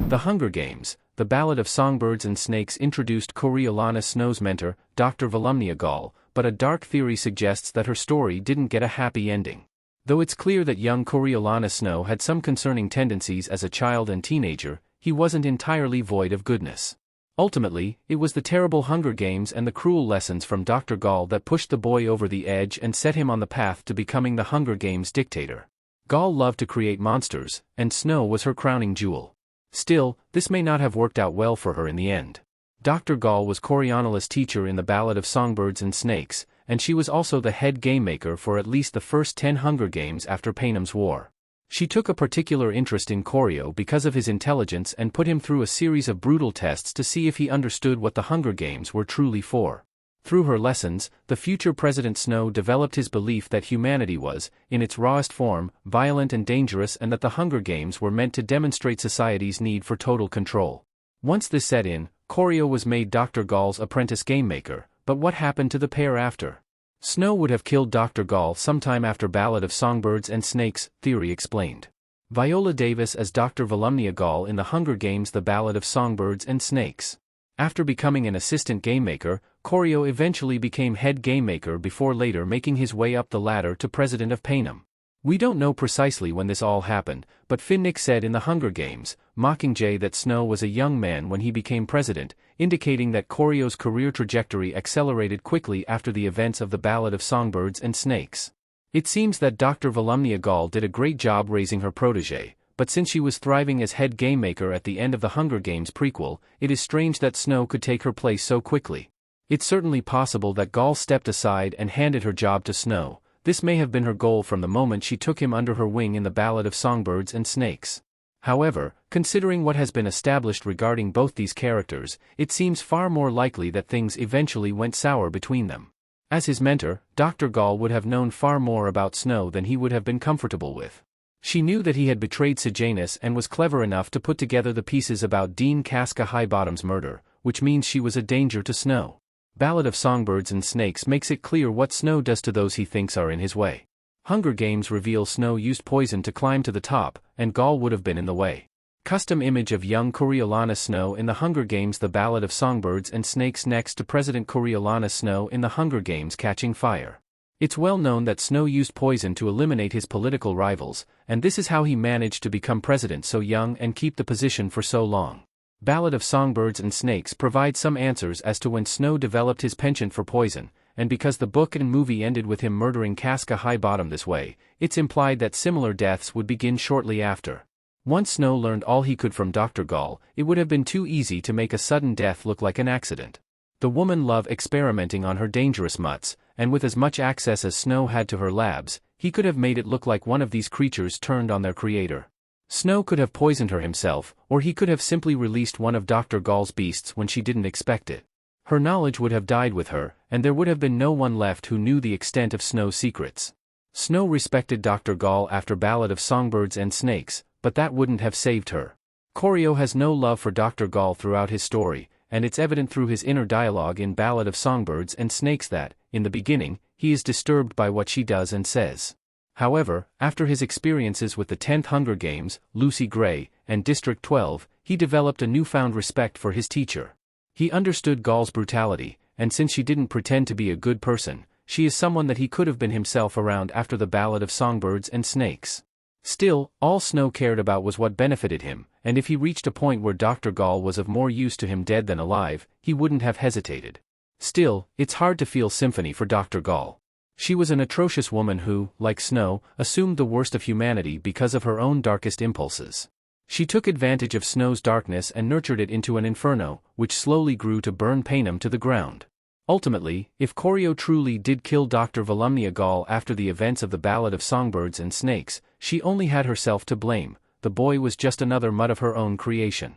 The Hunger Games, The Ballad of Songbirds and Snakes introduced Coriolanus Snow's mentor, Dr. Volumnia Gaul, but a dark theory suggests that her story didn't get a happy ending. Though it's clear that young Coriolanus Snow had some concerning tendencies as a child and teenager, he wasn't entirely void of goodness. Ultimately, it was the terrible Hunger Games and the cruel lessons from Dr. Gaul that pushed the boy over the edge and set him on the path to becoming the Hunger Games dictator. Gaul loved to create monsters, and Snow was her crowning jewel. Still, this may not have worked out well for her in the end. Dr. Gaul was Coriolanus' teacher in the Ballad of Songbirds and Snakes, and she was also the head game maker for at least the first 10 Hunger Games after Panem's War. She took a particular interest in Corio because of his intelligence and put him through a series of brutal tests to see if he understood what the Hunger Games were truly for. Through her lessons, the future President Snow developed his belief that humanity was, in its rawest form, violent and dangerous, and that the Hunger Games were meant to demonstrate society's need for total control. Once this set in, Corio was made Dr. Gaul's apprentice game maker, but what happened to the pair after? Snow would have killed Dr. Gaul sometime after Ballad of Songbirds and Snakes, theory explained. Viola Davis as Dr. Volumnia Gaul in The Hunger Games The Ballad of Songbirds and Snakes. After becoming an assistant game maker, Corio eventually became head game maker before later making his way up the ladder to president of Panem. We don't know precisely when this all happened, but Finnick said in The Hunger Games, Mockingjay, that Snow was a young man when he became president, indicating that Corio's career trajectory accelerated quickly after the events of the Ballad of Songbirds and Snakes. It seems that Dr. Volumnia Gaul did a great job raising her protégé, but since she was thriving as head game maker at the end of the Hunger Games prequel, it is strange that Snow could take her place so quickly. It's certainly possible that Gaul stepped aside and handed her job to Snow. This may have been her goal from the moment she took him under her wing in the Ballad of Songbirds and Snakes. However, considering what has been established regarding both these characters, it seems far more likely that things eventually went sour between them. As his mentor, Dr. Gaul would have known far more about Snow than he would have been comfortable with. She knew that he had betrayed Sejanus and was clever enough to put together the pieces about Dean Casca Highbottom's murder, which means she was a danger to Snow. Ballad of Songbirds and Snakes makes it clear what Snow does to those he thinks are in his way. Hunger Games reveal Snow used poison to climb to the top, and Gaul would have been in the way. Custom image of young Coriolanus Snow in The Hunger Games The Ballad of Songbirds and Snakes next to President Coriolanus Snow in The Hunger Games Catching Fire. It's well known that Snow used poison to eliminate his political rivals, and this is how he managed to become president so young and keep the position for so long. Ballad of Songbirds and Snakes provides some answers as to when Snow developed his penchant for poison, and because the book and movie ended with him murdering Casca Highbottom this way, it's implied that similar deaths would begin shortly after. Once Snow learned all he could from Dr. Gaul, it would have been too easy to make a sudden death look like an accident. The woman loved experimenting on her dangerous mutts, and with as much access as Snow had to her labs, he could have made it look like one of these creatures turned on their creator. Snow could have poisoned her himself, or he could have simply released one of Dr. Gaul's beasts when she didn't expect it. Her knowledge would have died with her, and there would have been no one left who knew the extent of Snow's secrets. Snow respected Dr. Gaul after Ballad of Songbirds and Snakes, but that wouldn't have saved her. Corio has no love for Dr. Gaul throughout his story, and it's evident through his inner dialogue in Ballad of Songbirds and Snakes that, in the beginning, he is disturbed by what she does and says. However, after his experiences with the 10th Hunger Games, Lucy Gray, and District 12, he developed a newfound respect for his teacher. He understood Gaul's brutality, and since she didn't pretend to be a good person, she is someone that he could have been himself around after the Ballad of Songbirds and Snakes. Still, all Snow cared about was what benefited him, and if he reached a point where Dr. Gaul was of more use to him dead than alive, he wouldn't have hesitated. Still, it's hard to feel sympathy for Dr. Gaul. She was an atrocious woman who, like Snow, assumed the worst of humanity because of her own darkest impulses. She took advantage of Snow's darkness and nurtured it into an inferno, which slowly grew to burn Panem to the ground. Ultimately, if Corio truly did kill Dr. Volumnia Gaul after the events of the Ballad of Songbirds and Snakes, she only had herself to blame. The boy was just another mutt of her own creation.